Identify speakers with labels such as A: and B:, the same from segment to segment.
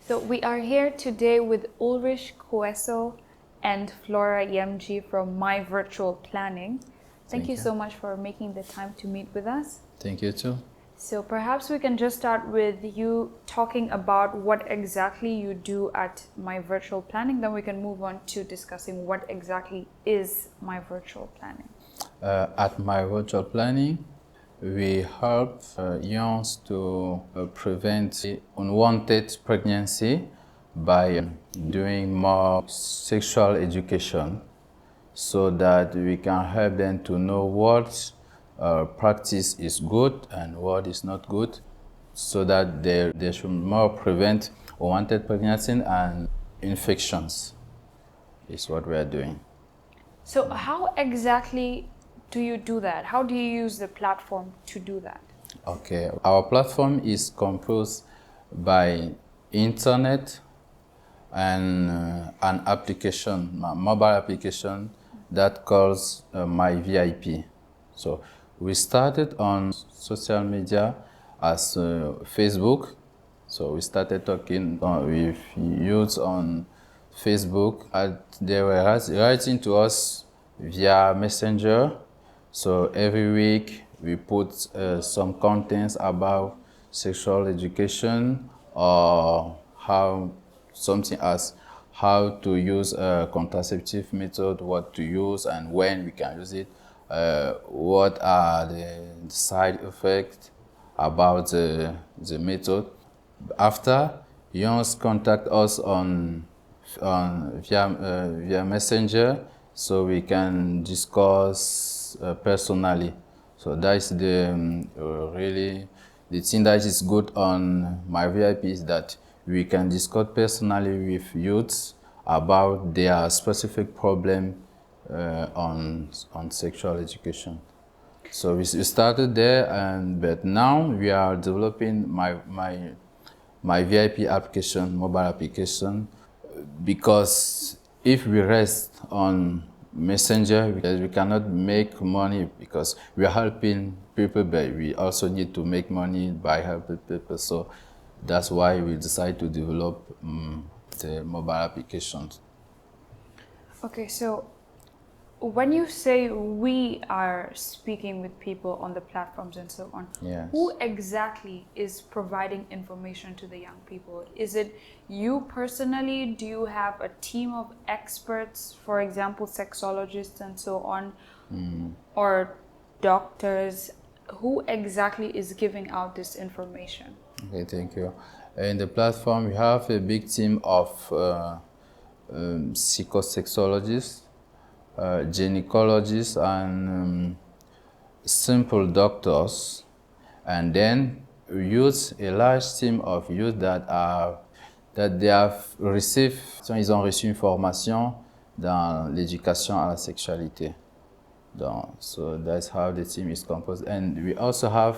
A: So we are here today with Ulrich Kouesso and Flore Yemdjie from My Virtual Planning. Thank you so much for making the time to meet with us.
B: Thank you too.
A: So perhaps we can just start with you talking about what exactly you do at My Virtual Planning. Then we can move on to discussing what exactly is My Virtual Planning.
B: At My Virtual Planning, we help youngs to prevent unwanted pregnancy by doing more sexual education so that we can help them to know what practice is good and what is not good, so that they should more prevent unwanted pregnancy and infections is what we are doing.
A: So how exactly do you do that? How do you use the platform to do that?
B: Okay, our platform is composed by internet and an application, a mobile application that calls My VIP. So we started on social media as Facebook. So we started talking with youths on Facebook. They were writing to us via Messenger. So every week we put some contents about sexual education or something as how to use a contraceptive method, what to use and when we can use it, what are the side effects about the method. After, youngs contact us via Messenger, so we can discuss personally. So that's really the thing that is good on My VIP is that we can discuss personally with youths about their specific problem on sexual education. So we started there, but now we are developing my VIP application, mobile application, because if we rest on Messenger, we cannot make money because we are helping people, but we also need to make money by helping people. So that's why we decided to develop the mobile applications.
A: Okay, so when you say we are speaking with people on the platforms and so on,
B: Yes.
A: Who exactly is providing information to the young people? Is it you personally? Do you have a team of experts, for example, sexologists and so on, or doctors? Who exactly is giving out this information?
B: Okay, thank you. In the platform, we have a big team of psychosexologists, gynecologists, and simple doctors, and then we use a large team of youth that they have received, ils ont reçu une formation dans l'éducation à la sexualité. So that's how the team is composed, and we also have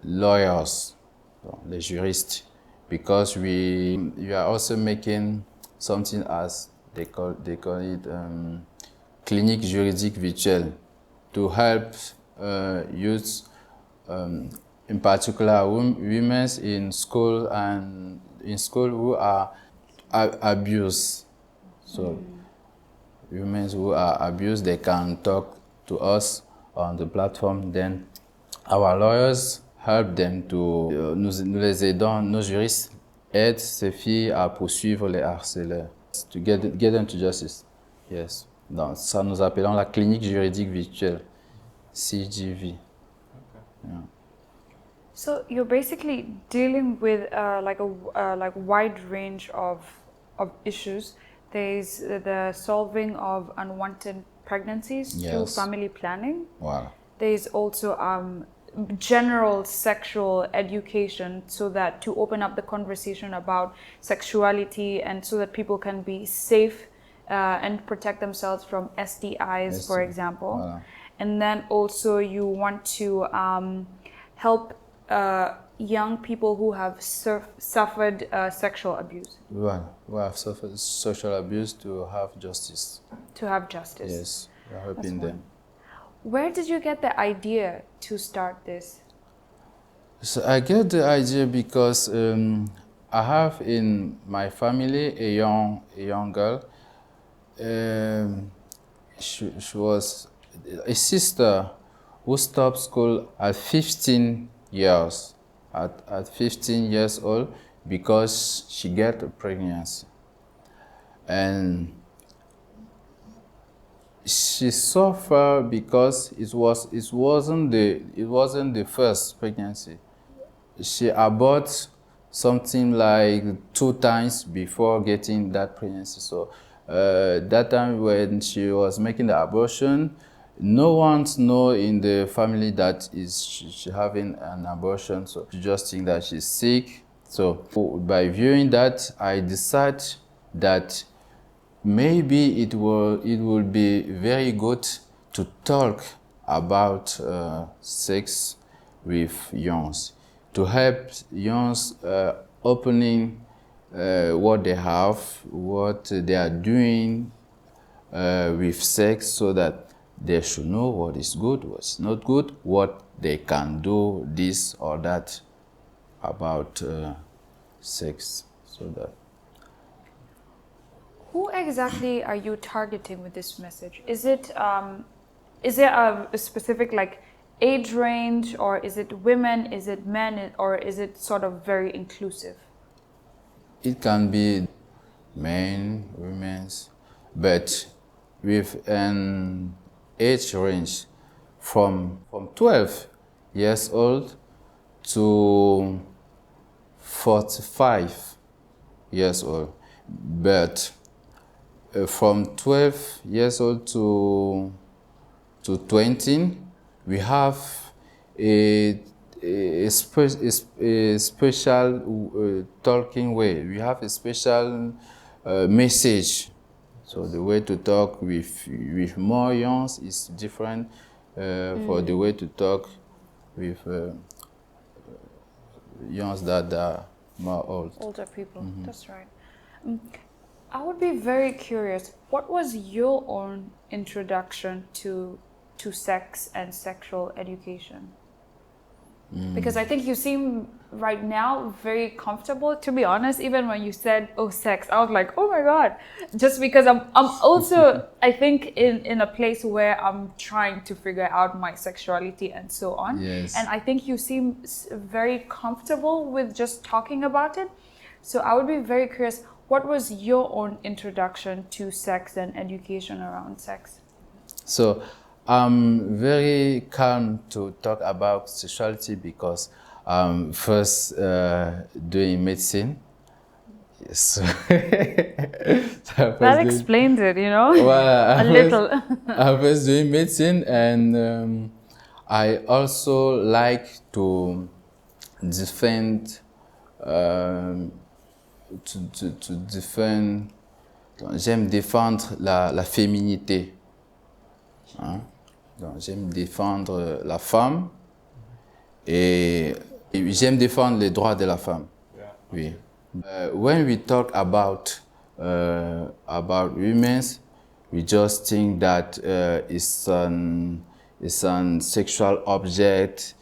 B: lawyers, les juristes, because we are also making something as they call it clinique juridique virtuelle to help youth, in particular women in school who are abused. So women who are abused, they can talk to us on the platform. Then our lawyers help them to nous les aidons, nos juristes aident ces filles à poursuivre les harceleurs, to get them to justice. Yes. Donc ça nous appelons la clinique juridique virtuelle, CGV. Yeah.
A: So you're basically dealing with like wide range of issues. There's the solving of unwanted pregnancies through family planning.
B: Wow.
A: There's also general sexual education, so that to open up the conversation about sexuality and so that people can be safe and protect themselves from STIs, for example.
B: Wow.
A: And then also you want to help young people who have suffered sexual abuse.
B: Well, who have suffered social abuse to have justice.
A: To have justice.
B: Yes, we are helping them.
A: Where did you get the idea to start this?
B: So I get the idea because I have in my family a young girl. Um, she was a sister who stopped school at 15 years, at 15 years old, because she got a pregnancy. And she suffered because it wasn't the first pregnancy. She aborted something like 2 times before getting that pregnancy. So that time when she was making the abortion, no one know in the family that she having an abortion. So she just think that she's sick. So by viewing that, I decide that maybe it will be very good to talk about sex with youngs, to help youngs opening what they have, what they are doing with sex, so that they should know what is good, what's not good, what they can do, this or that about sex, so that.
A: Who exactly are you targeting with this message? Is there a specific like age range, or is it women, is it men, or is it sort of very inclusive?
B: It can be men, women's, but with an age range from 12 years old to 45 years old. But from 12 years old to 20, we have a special talking way. We have a special message. So the way to talk with more youngs is different for the way to talk with youngs that are more old.
A: Older people, that's right. I would be very curious, what was your own introduction to sex and sexual education? Because I think you seem right now very comfortable. To be honest, even when you said, oh, sex, I was like, oh my God. Just because I'm also, I think, in a place where I'm trying to figure out my sexuality and so on.
B: Yes.
A: And I think you seem very comfortable with just talking about it. So I would be very curious, what was your own introduction to sex and education around sex?
B: So I'm very calm to talk about sexuality because first doing medicine. Yes. So
A: That explains it, you know,
B: well,
A: a little.
B: I was doing medicine, and I also like to defend, to defend. J'aime défendre la féminité. Hein? Donc, j'aime défendre la femme et j'aime défendre les droits de la femme. Yeah. Oui. When we talk about women, we just think that it's an sexual object.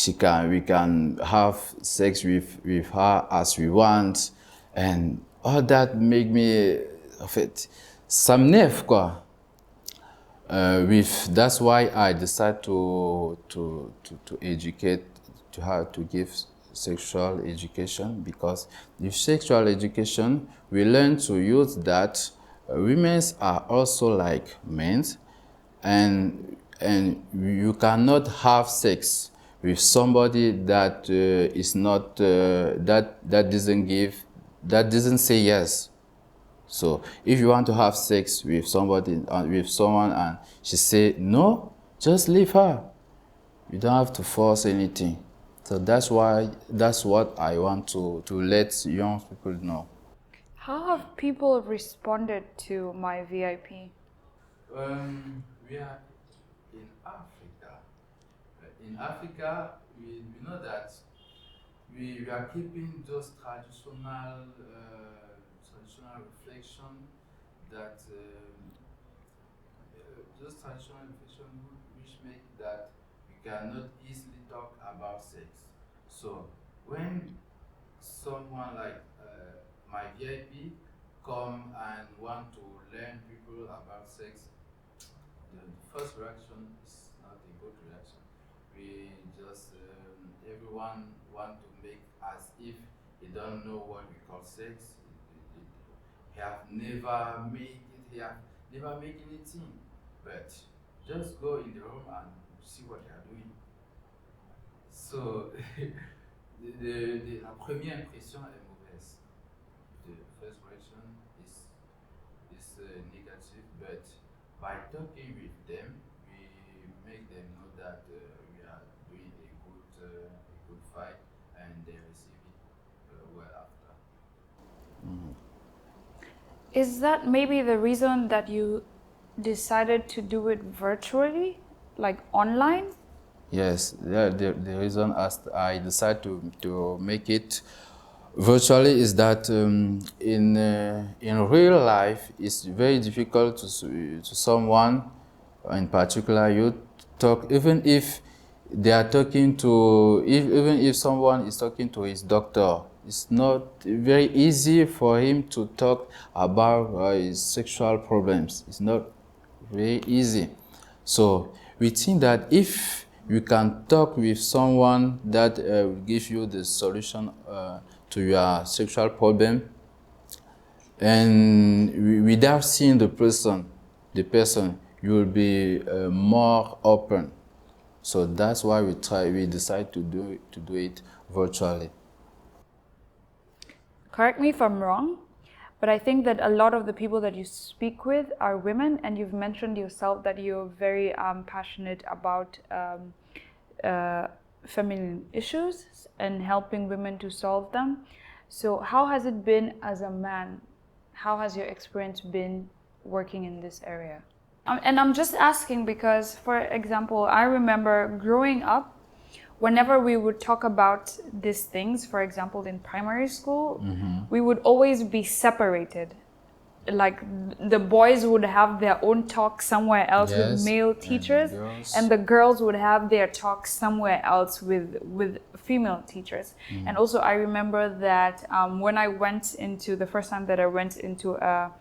B: We can have sex with her as we want, and all that make me, en fait, ça m'énerve quoi. That's why I decided to educate, to give sexual education, because with sexual education we learn to use that women are also like men, and you cannot have sex with somebody that is not that doesn't say yes. So if you want to have sex with somebody, with someone, and she say no, just leave her. You don't have to force anything. So that's what I want to let young people know.
A: How have people responded to my VIP?
B: We are in Africa. In Africa, we know that we are keeping those traditional reflection that those traditional reflection which make that we cannot easily talk about sex. So when someone like my VIP come and want to learn people about sex, the first reaction is not a good reaction. We just, everyone want to make as if he don't know what we call sex. He have never made it, he have never made anything. But just go in the room and see what they are doing. So, la première impression est mauvaise. The first reaction is negative, but by talking with them, we make them know that we are doing a good fight, and they receive it well after.
A: Is that maybe the reason that you decided to do it virtually, like online?
B: Yes, the reason as I decided to make it virtually is that in real life it's very difficult to someone, in particular you, talk, even if they are talking to, even if someone is talking to his doctor, it's not very easy for him to talk about his sexual problems. It's not very easy. So we think that if you can talk with someone that will give you the solution to your sexual problem, and without seeing the person, you will be more open. So that's why we decide to do it virtually.
A: Correct me if I'm wrong, but I think that a lot of the people that you speak with are women, and you've mentioned yourself that you're very passionate about feminine issues and helping women to solve them. So how has it been as a man? How has your experience been working in this area? And I'm just asking because, for example, I remember growing up, whenever we would talk about these things, for example, in primary school, we would always be separated. Like the boys would have their own talk somewhere else with male teachers, and the girls would have their talk somewhere else with female teachers. And also I remember that when I went into, the first time that I went into a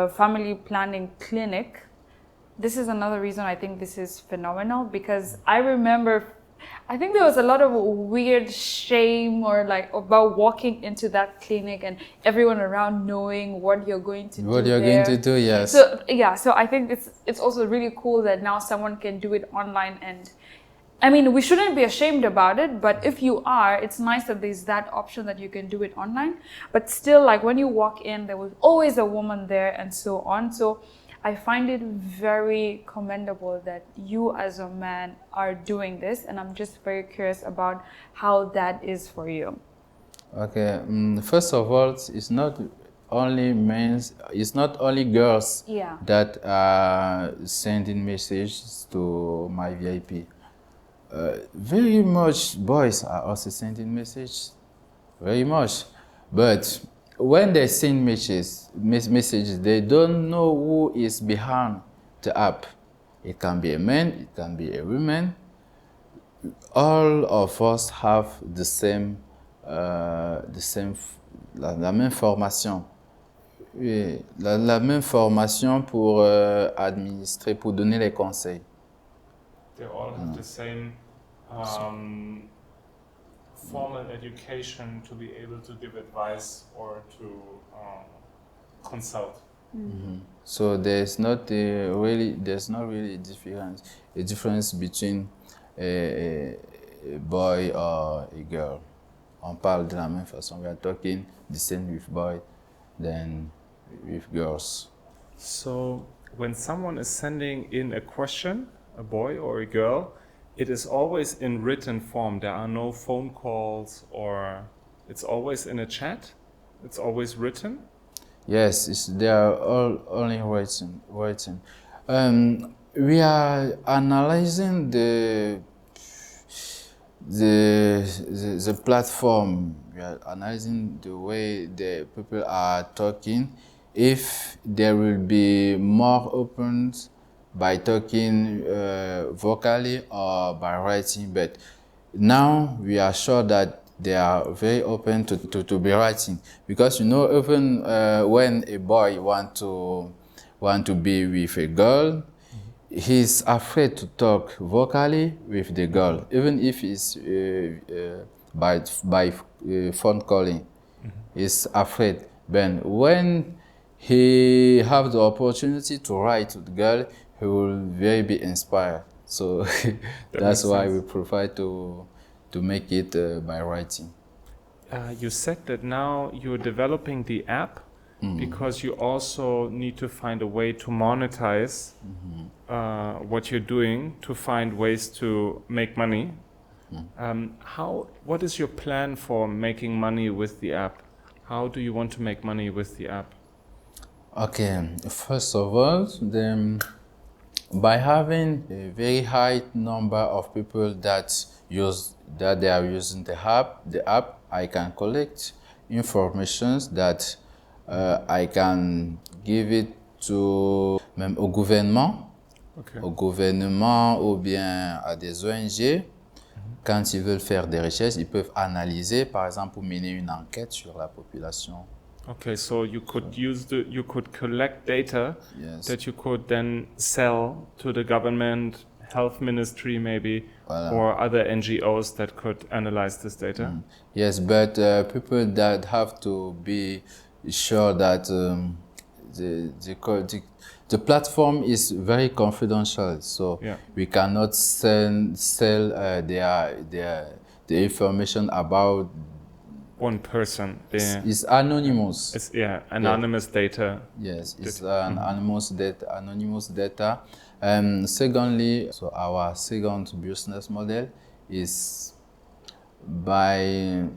A: family planning clinic, this is another reason I think this is phenomenal, because I remember, I think there was a lot of weird shame or like about walking into that clinic and everyone around knowing what you're going to do.
B: What you're going to do, yes.
A: So yeah, so I think it's also really cool that now someone can do it online, and I mean, we shouldn't be ashamed about it, but if you are, it's nice that there's that option that you can do it online. But still, like when you walk in, there was always a woman there and so on. So I find it very commendable that you as a man are doing this, and I'm just very curious about how that is for you.
B: Okay, first of all, it's not only men, it's not only girls that are sending messages to my VIP. Very much boys are also sending messages, very much. But when they send messages, they don't know who is behind the app. It can be a man, it can be a woman. All of us have la même formation. Oui, la même formation pour administrer, pour donner les conseils.
C: They all have the same formal education to be able to give advice or to consult.
B: So there's not really a difference between a boy or a girl. On parle de la même façon. We are talking the same with boys than with girls.
C: So when someone is sending in a question, a boy or a girl, it is always in written form. There are no phone calls, or it's always in a chat. It's always written.
B: Yes, they are all only written. We are analyzing the platform. We are analyzing the way the people are talking. If there will be more open by talking vocally or by writing, but now we are sure that they are very open to be writing, because even when a boy want to be with a girl, he's afraid to talk vocally with the girl, even if it's by phone calling. He's afraid. But when he have the opportunity to write to the girl, he will very be inspired. So that's why we prefer to make it by writing.
C: You said that now you're developing the app because you also need to find a way to monetize what you're doing, to find ways to make money. What is your plan for making money with the app? How do you want to make money with the app?
B: Okay, first of all, by having a very high number of people that they are using the app, I can collect information that I can give it to même au gouvernement, ou bien à des ONG. Quand ils veulent faire des recherches, ils peuvent analyser, par exemple, ou mener une enquête sur la population.
C: Okay, so you could you could collect data that you could then sell to the government, health ministry maybe, or other NGOs that could analyze this data.
B: Yes, but people that have to be sure that the platform is very confidential, so we cannot sell the information about
C: one person.
B: It's anonymous.
C: It's anonymous data.
B: Yes, it's anonymous data. Secondly, so our second business model is by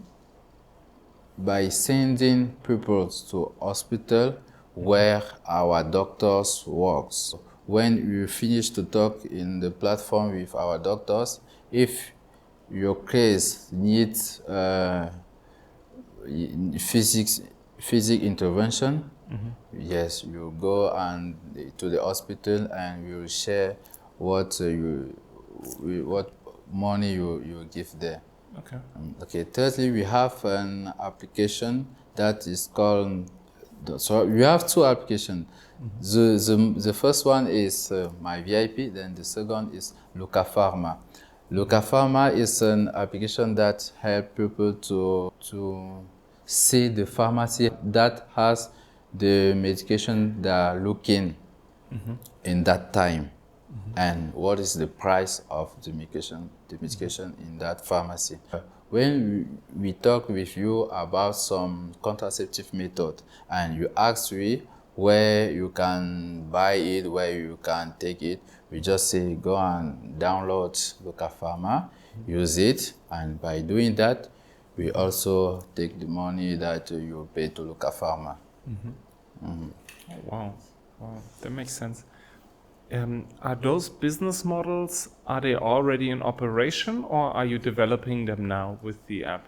B: sending people to hospital where our doctors work. When we finish to talk in the platform with our doctors, if your case needs physical intervention, yes, you go to the hospital and you share what money you give there. Okay. Thirdly, we have an application that is called. So we have two applications. The first one is My VIP. Then the second is Luca Pharma. Luca Pharma is an application that helps people to see the pharmacy that has the medication they are looking in that time, and what is the price of the medication in that pharmacy. When we talk with you about some contraceptive method and you ask me where you can buy it, where you can take it, we just say go and download Luca Pharma, use it, and by doing that, we also take the money that you pay to Luca Pharma.
C: Wow, that makes sense. Are those business models, are they already in operation, or are you developing them now with the app?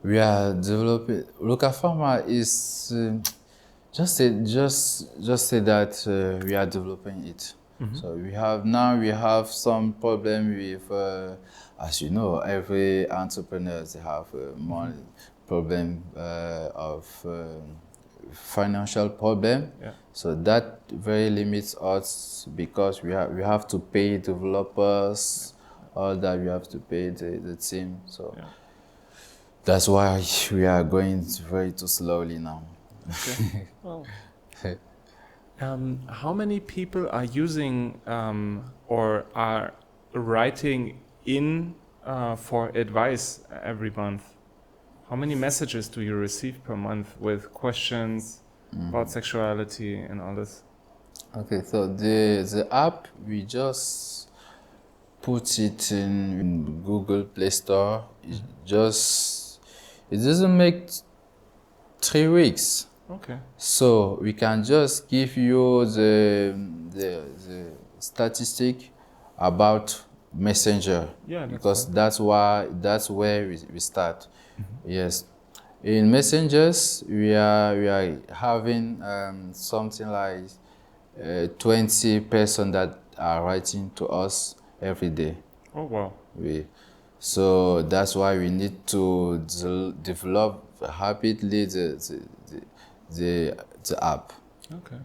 B: We are developing. Luca Pharma is just say that we are developing it. So we have some problem with, as you know, every entrepreneur they have money problem of financial problem. So that very limits us, because we have to pay developers, all that we have to pay the team. So that's why we are going very too slowly now.
C: Okay. Well. How many people are using or are writing in for advice every month? How many messages do you receive per month with questions about sexuality and all this?
B: Okay, so the app, we just put it in Google Play Store. It doesn't make 3 weeks.
C: Okay.
B: So we can just give you the statistic about Messenger, because that's where we start. Yes, in messengers we are having something like 20 persons that are writing to us every day.
C: Oh wow!
B: So that's why we need to develop rapidly the app.
C: Okay.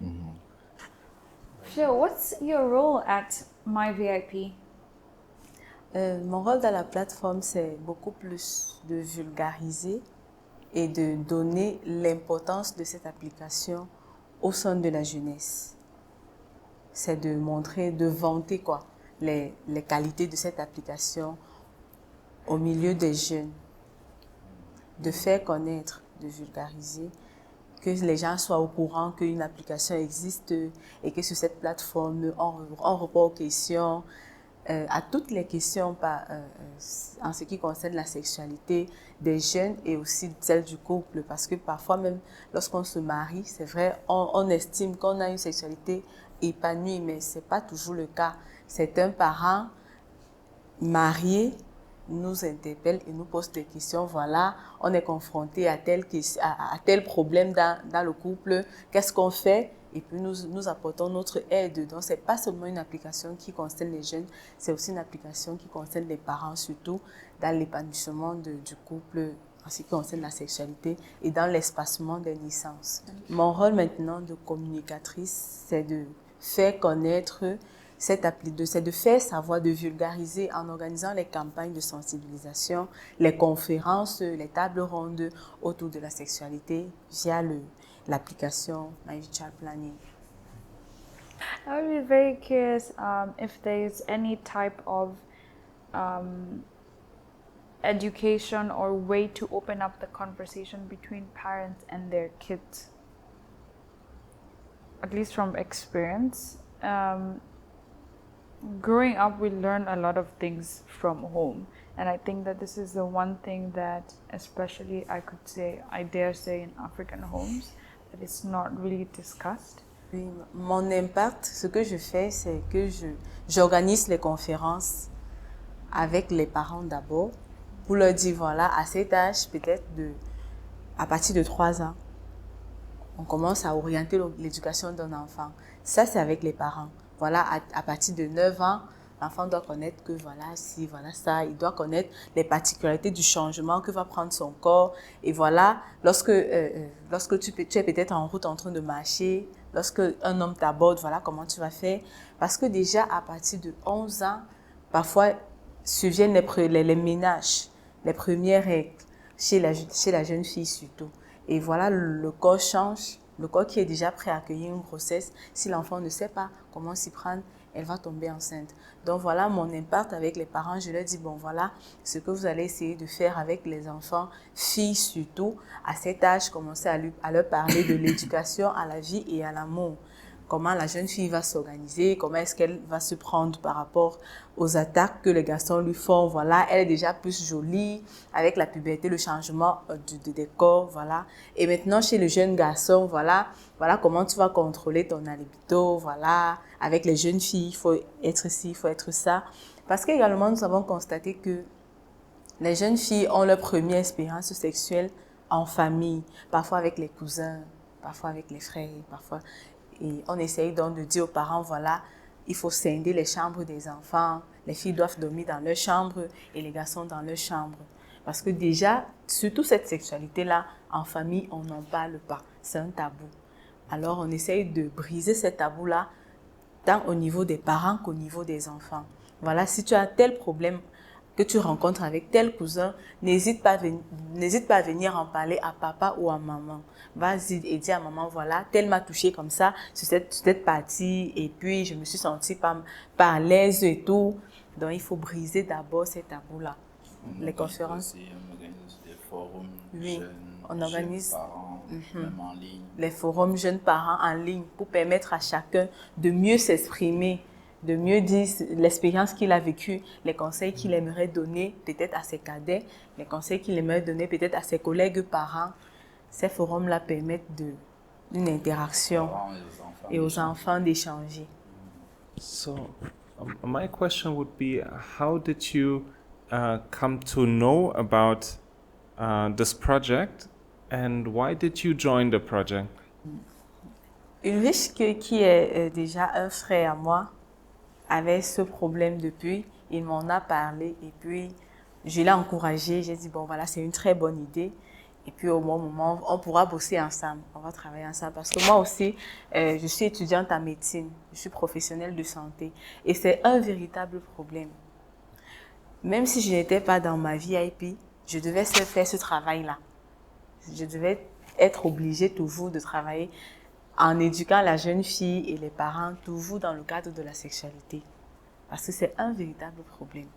A: Flore, what's your role at MyVIP?
D: Mon rôle dans la plateforme, c'est beaucoup plus de vulgariser et de donner l'importance de cette application au sein de la jeunesse. C'est de montrer, de vanter les qualités de cette application au milieu des jeunes, de faire connaître, de vulgariser, que les gens soient au courant qu'une application existe et que sur cette plateforme, on répond aux questions, à toutes les questions en ce qui concerne la sexualité des jeunes et aussi celle du couple. Parce que parfois même, lorsqu'on se marie, c'est vrai, on estime qu'on a une sexualité épanouie, mais ce n'est pas toujours le cas. Certains parents mariés nous interpellent et nous posent des questions. Voilà, on est confronté à tel problème dans le couple. Qu'est-ce qu'on fait? Et puis nous apportons notre aide. Donc, ce n'est pas seulement une application qui concerne les jeunes, c'est aussi une application qui concerne les parents, surtout dans l'épanouissement du couple en ce qui concerne la sexualité et dans l'espacement des naissances. Mon rôle maintenant de communicatrice, c'est de faire connaître c'est de faire savoir, de vulgariser en organisant les campagnes de sensibilisation, les conférences, les tables rondes autour de la sexualité via l'application My Child Planning.
A: I would be very curious if there's any type of education or way to open up the conversation between parents and their kids, at least from experience. Growing up, we learn a lot of things from home, and I think that this is the one thing that, especially I dare say in African homes, that it's not really discussed.
D: Oui, mon impact, ce que je fais, c'est que j'organise les conférences avec les parents d'abord pour leur dire, voilà, à cet âge, peut-être à partir de 3 ans, on commence à orienter l'éducation d'un enfant. Ça, c'est avec les parents. Voilà, à partir de 9 ans, l'enfant doit connaître que voilà, si, voilà ça, il doit connaître les particularités du changement que va prendre son corps. Et voilà, lorsque tu es peut-être en route en train de marcher, lorsque un homme t'aborde, voilà comment tu vas faire. Parce que déjà, à partir de 11 ans, parfois, surviennent les ménages, les premières règles, chez la jeune fille surtout. Et voilà, le corps change. Le corps qui est déjà prêt à accueillir une grossesse, si l'enfant ne sait pas comment s'y prendre, elle va tomber enceinte. Donc voilà mon impact avec les parents. Je leur dis, bon voilà, ce que vous allez essayer de faire avec les enfants, filles surtout, à cet âge, commencez à leur parler de l'éducation à la vie et à l'amour. Comment la jeune fille va s'organiser, comment est-ce qu'elle va se prendre par rapport aux attaques que les garçons lui font. Voilà, elle est déjà plus jolie avec la puberté, le changement du décor, voilà. Et maintenant, chez le jeune garçon, voilà comment tu vas contrôler ton libido, voilà. Avec les jeunes filles, il faut être ci, il faut être ça. Parce qu'également, nous avons constaté que les jeunes filles ont leur première expérience sexuelle en famille, parfois avec les cousins, parfois avec les frères, parfois... Et on essaye donc de dire aux parents, voilà, il faut scinder les chambres des enfants. Les filles doivent dormir dans leur chambre et les garçons dans leur chambre. Parce que déjà, surtout cette sexualité-là, en famille, on n'en parle pas. C'est un tabou. Alors, on essaye de briser ce tabou-là, tant au niveau des parents qu'au niveau des enfants. Voilà, si tu as tel problème que tu rencontres avec tel cousin, n'hésite pas à venir en parler à papa ou à maman. Vas-y et dis à maman, voilà, tel m'a touché comme ça, sur cette partie, et puis je me suis sentie pas à l'aise et tout. Donc, il faut briser d'abord ces tabous-là. Les conférences.
B: On organise des forums
D: jeunes,
B: on organise parents, même en ligne.
D: Les forums jeunes parents en ligne pour permettre à chacun de mieux s'exprimer, de mieux dire l'expérience qu'il a vécue, les conseils qu'il aimerait donner peut-être à ses cadets, les conseils qu'il aimerait donner peut-être à ses collègues parents. Ces forums-là permettent d'une interaction et aux enfants d'échanger.
C: So, my question would be, how did you come to know about this project and why did you join the project?
D: Ulrich, qui est déjà un frère à moi, avait ce problème depuis. Il m'en a parlé et puis Je l'ai encouragé, j'ai dit, bon voilà, c'est une très bonne idée. Et puis au moment, on pourra bosser ensemble, on va travailler ensemble. Parce que moi aussi, je suis étudiante en médecine, je suis professionnelle de santé. Et c'est un véritable problème. Même si je n'étais pas dans ma VIP, je devais faire ce travail-là. Je devais être obligée toujours de travailler en éduquant la jeune fille et les parents, toujours dans le cadre de la sexualité. Parce que c'est un véritable problème.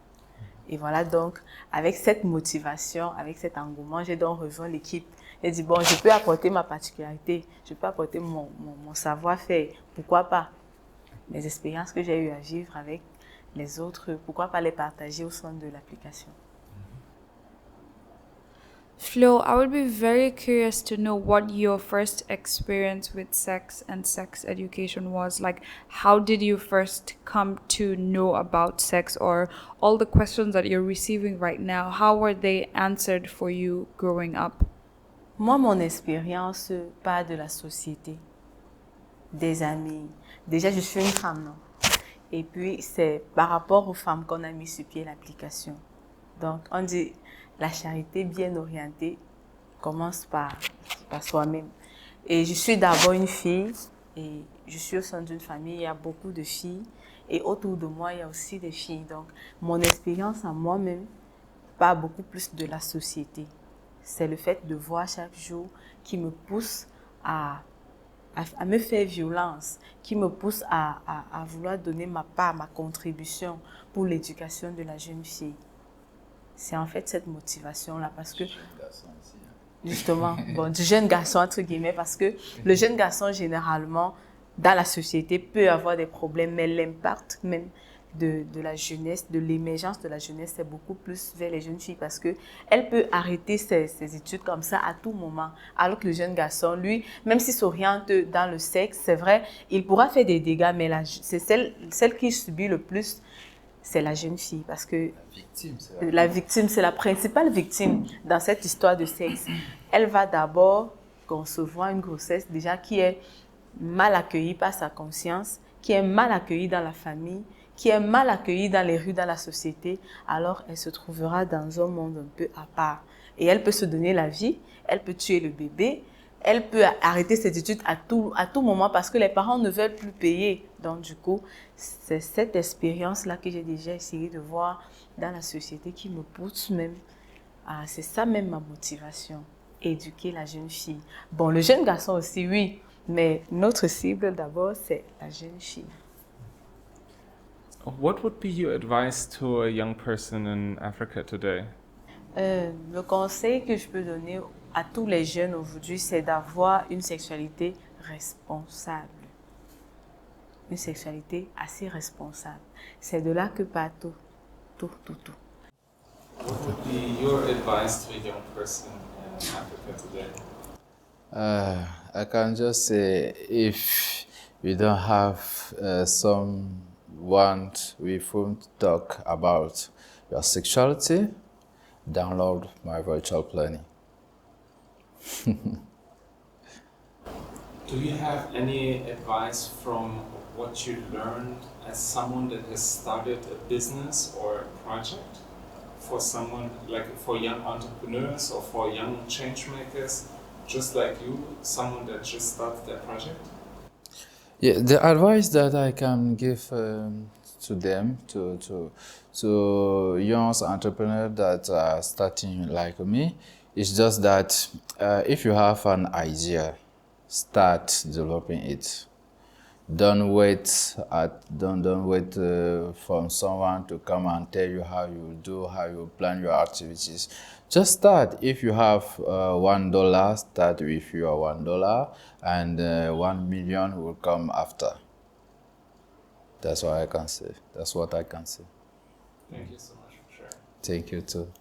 D: Et voilà donc, avec cette motivation, avec cet engouement, j'ai donc rejoint l'équipe. J'ai dit, bon, je peux apporter ma particularité, je peux apporter mon savoir-faire. Pourquoi pas? Les expériences que j'ai eues à vivre avec les autres, pourquoi pas les partager au sein de l'application?
A: Flo, I would be very curious to know what your first experience with sex and sex education was. Like, how did you first come to know about sex, or all the questions that you're receiving right now, how were they answered for you growing up?
D: Moi, mon expérience part de la société, des amis. Déjà, je suis une femme, non? Et puis, c'est par rapport aux femmes qu'on a mis sur pied l'application. Donc, on dit, la charité bien orientée commence par soi-même. Et je suis d'abord une fille, et je suis au sein d'une famille, il y a beaucoup de filles. Et autour de moi, il y a aussi des filles. Donc, mon expérience à moi-même part beaucoup plus de la société. C'est le fait de voir chaque jour qui me pousse à me faire violence, qui me pousse à vouloir donner ma part, ma contribution pour l'éducation de la jeune fille. C'est en fait cette motivation-là, parce que, justement, bon, du jeune garçon, entre guillemets, parce que le jeune garçon, généralement, dans la société, peut avoir des problèmes, mais l'impact même de la jeunesse, de l'émergence de la jeunesse, c'est beaucoup plus vers les jeunes filles, parce qu'elle peut arrêter ses études comme ça à tout moment, alors que le jeune garçon, lui, même s'il s'oriente dans le sexe, c'est vrai, il pourra faire des dégâts, mais c'est celle qui subit le plus, c'est la jeune fille, parce que la victime, c'est la principale victime dans cette histoire de sexe. Elle va d'abord concevoir une grossesse déjà qui est mal accueillie par sa conscience, qui est mal accueillie dans la famille, qui est mal accueillie dans les rues, dans la société. Alors elle se trouvera dans un monde un peu à part. Et elle peut se donner la vie, elle peut tuer le bébé, elle peut arrêter ses études à tout moment parce que les parents ne veulent plus payer. Donc du coup, c'est cette expérience-là que j'ai déjà essayé de voir dans la société qui me pousse même. C'est ça même ma motivation, éduquer la jeune fille. Bon, le jeune garçon aussi, oui, mais notre cible d'abord, c'est la jeune fille.
C: What would be your advice to a young person in Africa today?
D: Le conseil que je peux donner à tous les jeunes aujourd'hui, c'est d'avoir une sexualité responsable. Une sexualité assez responsable. C'est de là que part tout.
C: What would be your advice to a young person in Africa today?
B: I can just say, if you don't have someone with whom to talk about your sexuality, download my virtual planning.
C: Do you have any advice from what you learned as someone that has started a business or a project? For someone, like for young entrepreneurs or for young change makers, just like you, someone that just started their project?
B: Yeah, the advice that I can give to them, to young entrepreneurs that are starting like me, is just that if you have an idea, start developing it. Don't wait for someone to come and tell you how you plan your activities. Just start. If you have $1, start with your $1, and 1 million will come after. That's what I can say. That's what I can say.
C: Thank you so much for sharing.
B: Thank you too.